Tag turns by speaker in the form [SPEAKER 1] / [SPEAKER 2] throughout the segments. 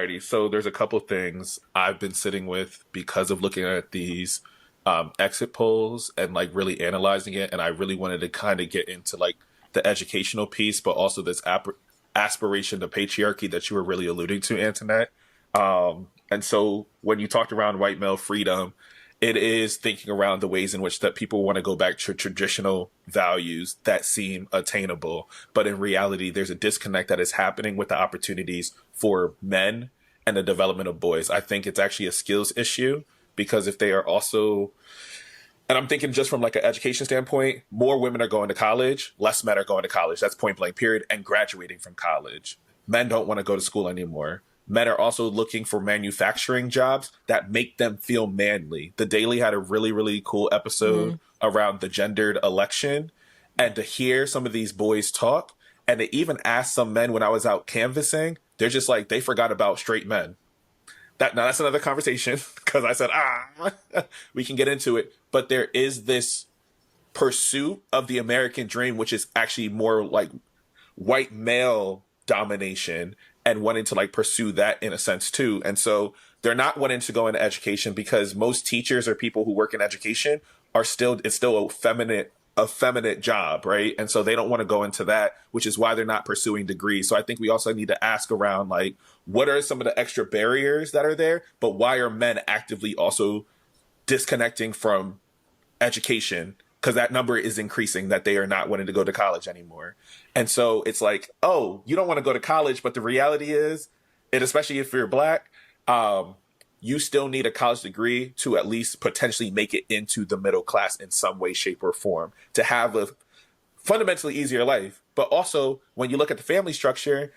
[SPEAKER 1] Alrighty, so there's a couple things I've been sitting with because of looking at these exit polls and like really analyzing it, and I really wanted to kind of get into like the educational piece, but also this aspiration to patriarchy that you were really alluding to, Antoinette. And so when you talked around white male freedom, it is thinking around the ways in which that people want to go back to traditional values that seem attainable. But in reality, there's a disconnect that is happening with the opportunities for men and the development of boys. I think it's actually a skills issue because if they are also, and I'm thinking just from like an education standpoint, more women are going to college, less men are going to college. That's point blank period, and graduating from college. Men don't want to go to school anymore. Men are also looking for manufacturing jobs that make them feel manly. The Daily had a really, really cool episode around the gendered election. And to hear some of these boys talk, and to even ask some men when I was out canvassing, they're just like, they forgot about straight men. Now that's another conversation because I said, we can get into it. But there is this pursuit of the American dream, which is actually more like white male domination and wanting to like pursue that in a sense too. And so they're not wanting to go into education because most teachers or people who work in education it's still a feminine job, right? And so they don't want to go into that, which is why they're not pursuing degrees. So I think we also need to ask around like, what are some of the extra barriers that are there, but why are men actively also disconnecting from education? Because that number is increasing, that they are not wanting to go to college anymore. And so it's like, oh, you don't want to go to college, but the reality is, and especially if you're black, you still need a college degree to at least potentially make it into the middle class in some way, shape, or form, to have a fundamentally easier life. But also, when you look at the family structure,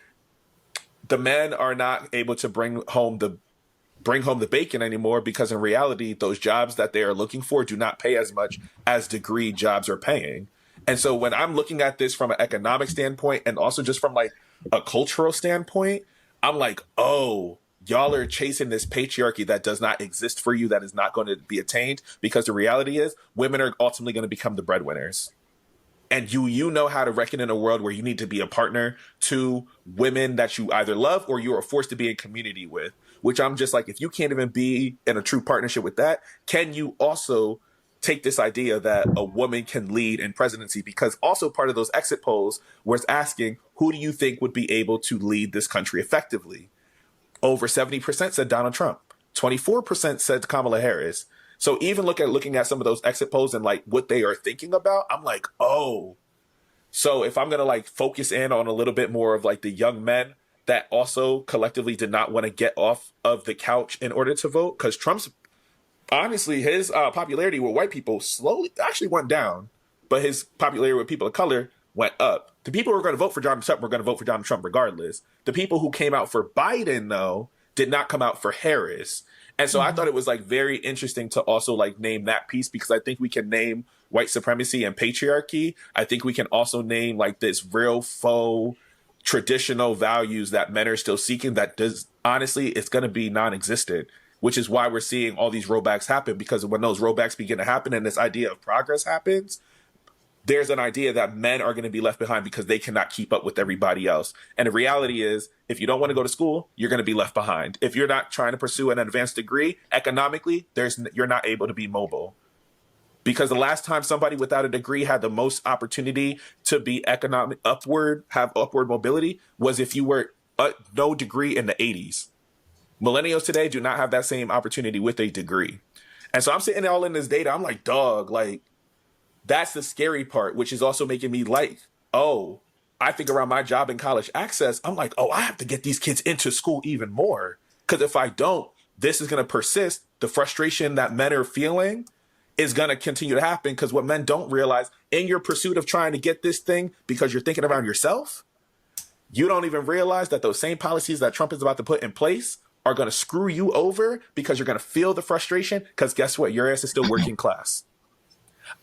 [SPEAKER 1] the men are not able to bring home the bacon anymore because in reality, those jobs that they are looking for do not pay as much as degree jobs are paying. And so when I'm looking at this from an economic standpoint and also just from like a cultural standpoint, I'm like, oh, y'all are chasing this patriarchy that does not exist for you, that is not going to be attained, because the reality is women are ultimately going to become the breadwinners. And you know how to reckon in a world where you need to be a partner to women that you either love or you are forced to be in community with, which I'm just like, if you can't even be in a true partnership with that, can you also take this idea that a woman can lead in presidency? Because also part of those exit polls was asking, who do you think would be able to lead this country effectively? Over 70% said Donald Trump. 24% said Kamala Harris. So even looking at some of those exit polls and like what they are thinking about, I'm like, oh. So if I'm going to like focus in on a little bit more of like the young men that also collectively did not want to get off of the couch in order to vote, because Trump's, honestly, his popularity with white people slowly actually went down, but his popularity with people of color went up. The people who were going to vote for Donald Trump were going to vote for Donald Trump regardless. The people who came out for Biden, though, did not come out for Harris. And so I thought it was like very interesting to also like name that piece, because I think we can name white supremacy and patriarchy. I think we can also name like this real faux traditional values that men are still seeking that does, honestly, it's going to be non-existent, which is why we're seeing all these rollbacks happen, because when those rollbacks begin to happen and this idea of progress happens, there's an idea that men are going to be left behind because they cannot keep up with everybody else. And the reality is, if you don't want to go to school, you're going to be left behind. If you're not trying to pursue an advanced degree, economically, you're not able to be mobile. Because the last time somebody without a degree had the most opportunity to be have upward mobility was if you were no degree in the 80s. Millennials today do not have that same opportunity with a degree. And so I'm sitting all in this data. I'm like, dog, like, that's the scary part, which is also making me like, oh, I think around my job in college access, I'm like, oh, I have to get these kids into school even more. Because if I don't, this is going to persist. The frustration that men are feeling is going to continue to happen, because what men don't realize in your pursuit of trying to get this thing because you're thinking around yourself, you don't even realize that those same policies that Trump is about to put in place are going to screw you over, because you're going to feel the frustration, because guess what? Your ass is still working class.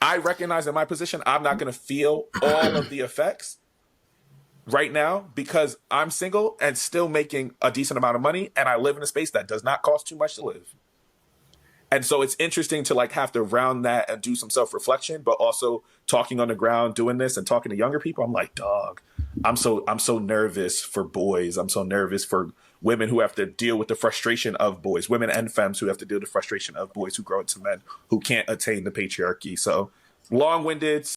[SPEAKER 1] I recognize in my position, I'm not going to feel all of the effects right now because I'm single and still making a decent amount of money, and I live in a space that does not cost too much to live. And so it's interesting to like have to round that and do some self-reflection, but also talking on the ground, doing this and talking to younger people. I'm like, dog, I'm so nervous for boys. I'm so nervous for women who have to deal with the frustration of boys, women and femmes who have to deal with the frustration of boys who grow into men who can't attain the patriarchy. So long winded,